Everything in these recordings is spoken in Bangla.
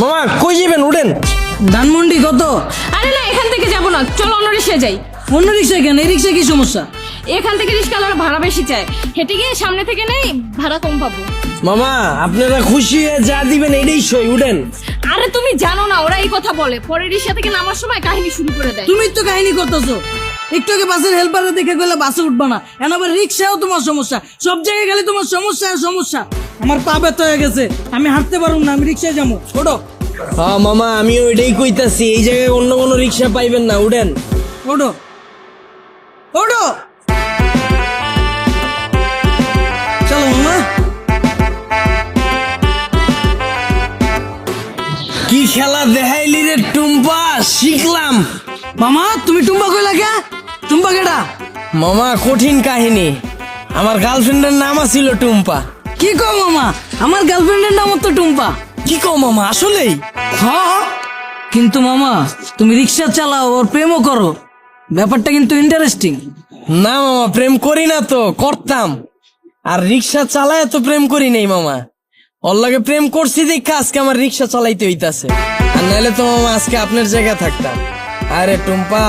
মামা কই যাবেন? উঠেন। ধানমন্ডি কত? আরে না, এখান থেকে যাবো না, চলো অন্য রিক্সায় যাই। অন্য রিক্সায় কেন? এই রিক্সায় কি সমস্যা? এখান থেকে রিক্সাওয়ালার ভাড়া বেশি চায়, হেঁটে গিয়ে সামনে থেকে নেই, ভাড়া কম পাবো। মামা আপনারা খুশি হয়ে যা দিবেন এটাই সই, উঠেন। আরে তুমি জানো না, ওরা এই কথা বলে, পরে রিক্সা থেকে নামার সময় কাহিনী শুরু করে দেয়। তুমি তো কাহিনী করতেছো। একটু আগে বাসের হেল্পারে দেখে গেলে বাসে উঠবা না, এখন আবার রিক্সাও তোমার সমস্যা, সব জায়গায় গেলে তোমার সমস্যা আর সমস্যা। আমার পা ব্যথা হয়ে গেছে, আমি হাঁটতে পারবো না, আমি রিক্সায় যাবো। ওঠো। হ্যাঁ মামা আমিও এটাই কইতাছি, এই জায়গায় অন্য কোনো রিক্সা পাইবেন না, উঠেন। ওঠো ওঠো, চলো মামা। কি খেলা দেখাইলি রে টুম্পা, শিখলাম। মামা তুমি টুম্পা কইলা কে? টুম্পা কেডা? মামা কঠিন কাহিনী, আমার গার্লফ্রেন্ডের নাম ছিল টুম্পা। কি কও মামা, আমার গার্লফ্রেন্ডের নাম তো টুম্পা। কি কও মামা, আসলেই? হ্যাঁ, কিন্তু মামা তুমি রিক্সা চালাও ওর প্রেমও করো, ব্যাপারটা কিন্তু ইন্টারেস্টিং। না মামা প্রেম করি না তো, করতাম। আর রিক্সা চালায় তো প্রেম করি নাই মামা, ওর লাগে প্রেম করছি দেখা আজকে আমার রিক্সা চালাইতে হইতাছে, আর নাহলে তো মামা আজকে আপনার জায়গায় থাকতাম। আরে টুম্পা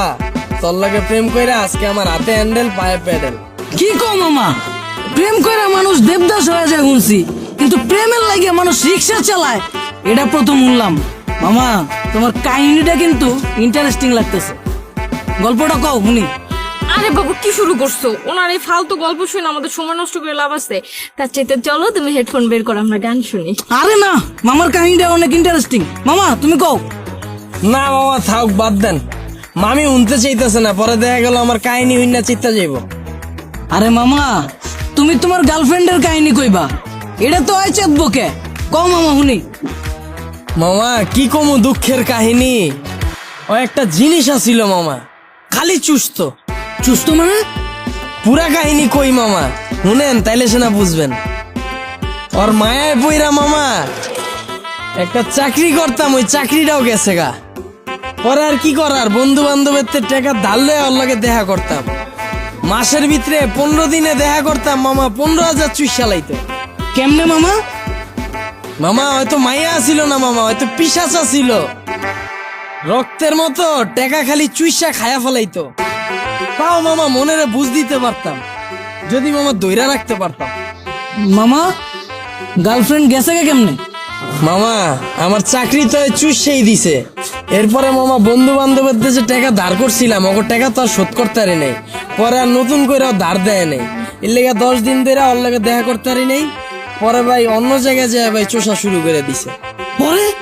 তোর লাগে প্রেম কইরা আজকে আমার হাতে হ্যান্ডেল পায়ে প্যাডেল। কি কও মামা, প্রেম করে মানুষ দেবদাস হয়ে যায় শুনছি, কিন্তু প্রেমের লাগে মানুষ রিক্সা চালায় এটা প্রথম শুনলাম। মামা তোমার কাহিনীটা কিন্তু ইন্টারেস্টিং লাগতেছে, গল্পটা কও শুনি। আরে বাবু কি শুরু করছো? ওনার এই ফালতু গল্প শুনে আমাদের সময় নষ্ট করে লাভ আছে, তার চাইতে চলো তুমি হেডফোন বের করো, আমরা গান শুনি। আরে না, মামার কাহিনীটা অনেক ইন্টারেস্টিং, মামা তুমি কও। না মামা থাক, বাদ দেন, মামি উনতে চাইতেছে না, পরে দেখা গেল আমার কাহিনী হইনা চিত্তা যাইব। আরে মামা তুমি তোমার গার্লফ্রেন্ডের কাহিনী কইবা, এটা তো হয় চেতবকে, কও মামা শুনি। মামা কি কমু দুঃখের কাহিনী, ও একটা জিনিস আছিল মামা, খালি চুস্ত। চুস্ত মানে? পুরা কাহিনী কই মামা, শুনেন তাইলে সেনা বুঝবেন। ওর মায়ায় পইরা মামা একটা চাকরি করতাম, ওই চাকরিটাও গেছে গা। পরে আর কি করার, বন্ধু বান্ধবের টাকা ধারলে ওর লগে দেখা করতাম, মাসের ভিতরে 15 দিনে দেখা করতাম মামা 15,000 চুইস চালাইতে। কেমনে মামা? মামা হয়তো মাইয়া ছিল না মামা, হয়তো পিশাচা ছিল, রক্তের মতো টাকা খালি চুইসা খায়া ফেলাইতো। তাও মামা মনেরে বুঝ দিতে পারতাম, যদি মামা দইরা রাখতে পারতাম। মামা গার্লফ্রেন্ড গেছে কে কেমনে? মামা আমার চাকরি তো চুষেই দিছে, এরপরে মামা বন্ধু বান্ধবের যে টাকা ধার করছিলাম ওর টাকা তো আর শোধ করতে পারি নাই, পরে আর নতুন করে ধার দেয় নাই, এর লেগে 10 দিন ধরে ওর লেগে দেখা করতে পারি নাই। পরে ভাই অন্য জায়গায় যায় ভাই চোষা শুরু করে দিছে। পরে